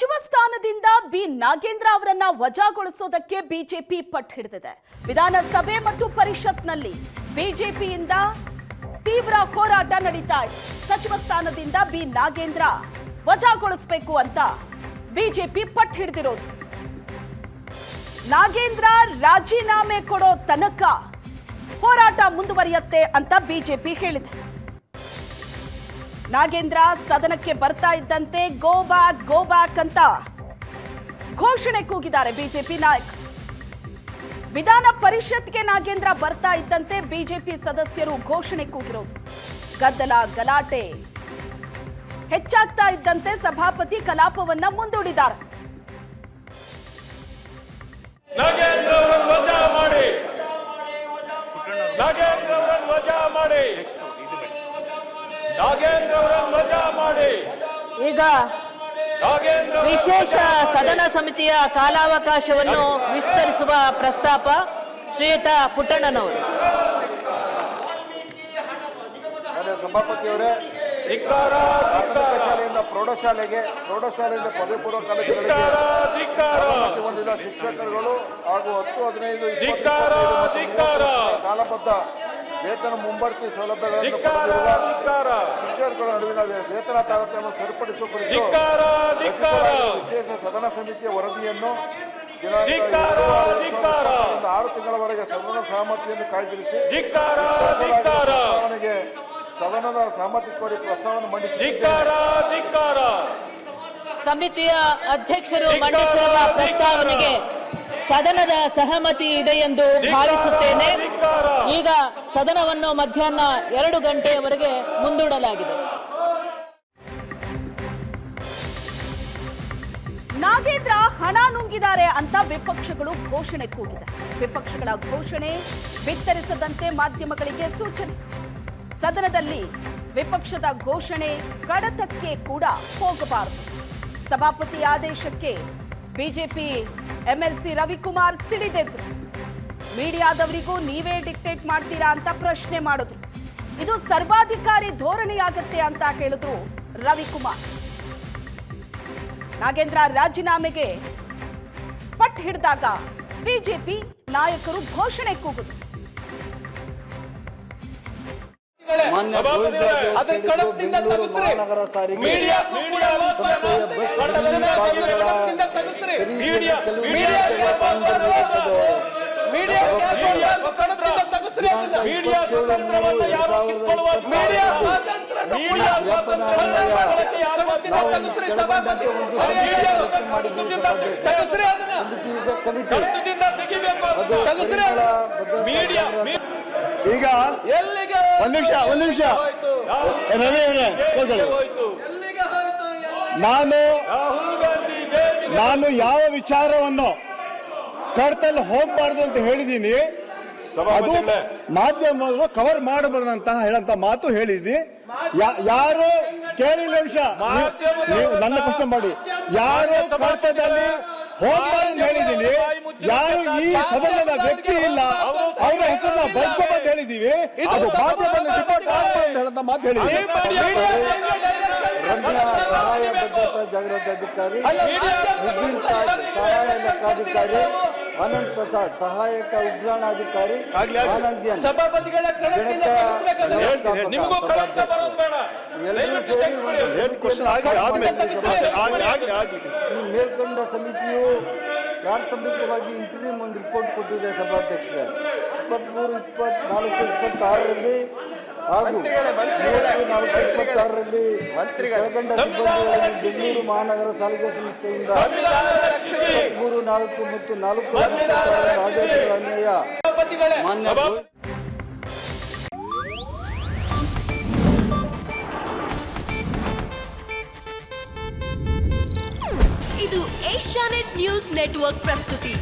ಸಚಿವ ಸ್ಥಾನದಿಂದ ಬಿ ನಾಗೇಂದ್ರ ಅವರನ್ನ ವಜಾಗೊಳಿಸೋದಕ್ಕೆ ಬಿಜೆಪಿ ಪಟ್ಟು ಹಿಡಿದಿದೆ. ವಿಧಾನಸಭೆ ಮತ್ತು ಪರಿಷತ್ನಲ್ಲಿ ಬಿಜೆಪಿಯಿಂದ ತೀವ್ರ ಹೋರಾಟ ನಡೀತಾ ಇದೆ. ಸಚಿವ ಸ್ಥಾನದಿಂದ ಬಿ ನಾಗೇಂದ್ರ ವಜಾಗೊಳಿಸಬೇಕು ಅಂತ ಬಿಜೆಪಿ ಪಟ್ಟು ಹಿಡಿದಿರೋದು. ನಾಗೇಂದ್ರ ರಾಜೀನಾಮೆ ಕೊಡೋ ತನಕ ಹೋರಾಟ ಮುಂದುವರಿಯುತ್ತೆ ಅಂತ ಬಿಜೆಪಿ ಹೇಳಿದೆ. ನಾಗೇಂದ್ರ ಸದನಕ್ಕೆ ಬರ್ತಾ ಇದ್ದಂತೆ ಗೋ ಬ್ಯಾಕ್ ಅಂತ ಘೋಷಣೆ ಕೂಗಿದ್ದಾರೆ ಬಿಜೆಪಿ ನಾಯಕರು. ವಿಧಾನ ಪರಿಷತ್ಗೆ ನಾಗೇಂದ್ರ ಬರ್ತಾ ಇದ್ದಂತೆ ಬಿಜೆಪಿ ಸದಸ್ಯರು ಘೋಷಣೆ ಕೂಗಿರೋದು. ಗದ್ದಲ ಗಲಾಟೆ ಹೆಚ್ಚಾಗ್ತಾ ಇದ್ದಂತೆ ಸಭಾಪತಿ ಕಲಾಪವನ್ನ ಮುಂದೂಡಿದ್ದಾರೆ. ನಾಗೇಂದ್ರ ಅವರನ್ನು ವಜಾ ಮಾಡಿ, ನಾಗೇಂದ್ರ ಅವರನ್ನು ವಜಾ ಮಾಡಿ, ನಾಗೇಂದ್ರ ಅವರನ್ನು ವಜಾ ಮಾಡಿ. ಈಗ ವಿಶೇಷ ಸದನ ಸಮಿತಿಯ ಕಾಲಾವಕಾಶವನ್ನು ವಿಸ್ತರಿಸುವ ಪ್ರಸ್ತಾಪ ಶ್ರೀಯುತ ಪುಟ್ಟಣ್ಣನವರು. ಸಭಾಪತಿಯವರೇ, ಪ್ರಾಥಮಿಕ ಶಾಲೆಯಿಂದ ಪ್ರೌಢಶಾಲೆಗೆ, ಪ್ರೌಢಶಾಲೆಯಿಂದ ಪದವಿ ಪೂರ್ವ ಕಾಲೇಜುಗಳಿಗೆ ಹೊಂದಿದ ಶಿಕ್ಷಕರುಗಳು ಹಾಗೂ 10-15-20 ಕಾಲಬದ್ಧ ವೇತನ ಮುಂಬಡ್ತಿ ಸೌಲಭ್ಯಗಳನ್ನು ಪಡೆದಿರುವ ಶಿಕ್ಷಕರ ನಡುವಿನ ವೇತನ ತಾರತಮ್ಯವನ್ನು ಸರಿಪಡಿಸುವ ಕುರಿತು ವಿಶೇಷ ಸದನ ಸಮಿತಿಯ ವರದಿಯನ್ನು ದಿನಾಂಕ 6 ತಿಂಗಳವರೆಗೆ ಸದನ ಸಹಮತಿಯನ್ನು ಕಾಯ್ದಿರಿಸಿ ಪ್ರಸ್ತಾವನೆಗೆ ಸದನದ ಸಹಮತಿ ಕೋರಿ ಪ್ರಸ್ತಾವನೆ ಮಂಡಿಸಿದ್ದಾರೆ. ಸಮಿತಿಯ ಅಧ್ಯಕ್ಷರು ಮಂಡಿಸಿರುವ ಪ್ರಸ್ತಾವನೆಗೆ ಸದನದ ಸಹಮತಿ ಇದೆ ಎಂದು ಭಾವಿಸುತ್ತೇನೆ. ಈಗ ಸದನವನ್ನು ಮಧ್ಯಾಹ್ನ 2 ಗಂಟೆಯವರೆಗೆ ಮುಂದೂಡಲಾಗಿದೆ. ನಾಗೇಂದ್ರ ಹಣ ನುಂಗಿದ್ದಾರೆ ಅಂತ ವಿಪಕ್ಷಗಳು ಘೋಷಣೆ ಕೂಗಿದೆ. ವಿಪಕ್ಷಗಳ ಘೋಷಣೆ ಬಿತ್ತರಿಸದಂತೆ ಮಾಧ್ಯಮಗಳಿಗೆ ಸೂಚನೆ. ಸದನದಲ್ಲಿ ವಿಪಕ್ಷದ ಘೋಷಣೆ ಕಡತಕ್ಕೆ ಕೂಡ ಹೋಗಬಾರದು. ಸಭಾಪತಿ ಆದೇಶಕ್ಕೆ ಬಿಜೆಪಿ ಎಂಎಲ್ಸಿ ರವಿಕುಮಾರ್ ಸಿಡಿದೆದ್ರು. ಮೀಡಿಯಾದವರಿಗೂ ನೀವೇ ಡಿಕ್ಟೇಟ್ ಮಾಡ್ತೀರಾ ಅಂತ ಪ್ರಶ್ನೆ ಮಾಡಿದ್ರು. ಇದು ಸರ್ವಾಧಿಕಾರಿ ಧೋರಣೆಯಾಗತ್ತೆ ಅಂತ ಹೇಳಿದ್ರು ರವಿಕುಮಾರ್. ನಾಗೇಂದ್ರ ರಾಜೀನಾಮೆಗೆ ಪಟ್ಟು ಹಿಡಿದಾಗ ಬಿಜೆಪಿ ನಾಯಕರು ಘೋಷಣೆ ಕೂಗಿದ್ರು. ಈಗ ಒಂದು ನಿಮಿಷ ನಾನು ಯಾವ ವಿಚಾರವನ್ನು ಕರ್ತಲ್ಲಿ ಹೋಗಬಾರ್ದು ಅಂತ ಹೇಳಿದ್ದೀನಿ, ಅದು ಮಾಧ್ಯಮಗಳು ಕವರ್ ಮಾಡಬಾರ್ದಂತ ಹೇಳಂತ ಮಾತು ಹೇಳಿದ್ವಿ. ಯಾರು ಕೇಳಿಲ್ಲ ನಿಮಿಷ, ನನ್ನ ಪ್ರಶ್ನೆ ಮಾಡಿ. ಯಾರು ಕರ್ತದಲ್ಲಿ ಹೋಗಬಾರ್ದು ಹೇಳಿದ್ದೀನಿ, ಯಾರು ಈ ಸದನದ ವ್ಯಕ್ತಿ ಇಲ್ಲ ಅವರ ಹೆಸರನ್ನ ಬಳಸ್ಕೋಬಾರ್ದು ಹೇಳಿದೀವಿ, ಅದು ಮಾಧ್ಯಮದಲ್ಲಿ ರಿಪೋರ್ಟ್ ಆಗ್ಬಾರ್ದು ಅಂತ ಹೇಳಂತ ಮಾತು ಹೇಳಿದ್ವಿ. ಸಹಾಯ ಭದ್ರತಾ ಜಾಗೃತಿ ಅಧಿಕಾರಿ, ಸಹಾಯ ಲೆಕ್ಕಾಧಿಕಾರಿ ಆನಂದ್ ಪ್ರಸಾದ್, ಸಹಾಯಕ ಉಗ್ರಾಣಾಧಿಕಾರಿ ಆನಂದ್ಯನ್, ಈ ಮೇಲ್ಕಂಡ ಸಮಿತಿಯು ಪ್ರಾಥಮಿಕವಾಗಿ ಇಂಟರ್ವ್ಯೂ ಒಂದು ರಿಪೋರ್ಟ್ ಕೊಟ್ಟಿದೆ ಸಭಾಧ್ಯಕ್ಷರೇ. 23-24-26ರಲ್ಲಿ ಹಾಗೂ 34-26ರಲ್ಲಿ ಕೆಳಕಂಡ ಸಿಬ್ಬಂದಿಗಳನ್ನು ಬೆಂಗಳೂರು ಮಹಾನಗರ ಸಾರಿಗೆ ಸಂಸ್ಥೆಯಿಂದ 3-4 ಮತ್ತು 4 ಆದೇಶಗಳ ಅನ್ವಯ ಮಾನ್ಯ ಇದು ಏಷ್ಯಾನೆಟ್ ನ್ಯೂಸ್ ನೆಟ್ವರ್ಕ್ ಪ್ರಸ್ತುತಿ.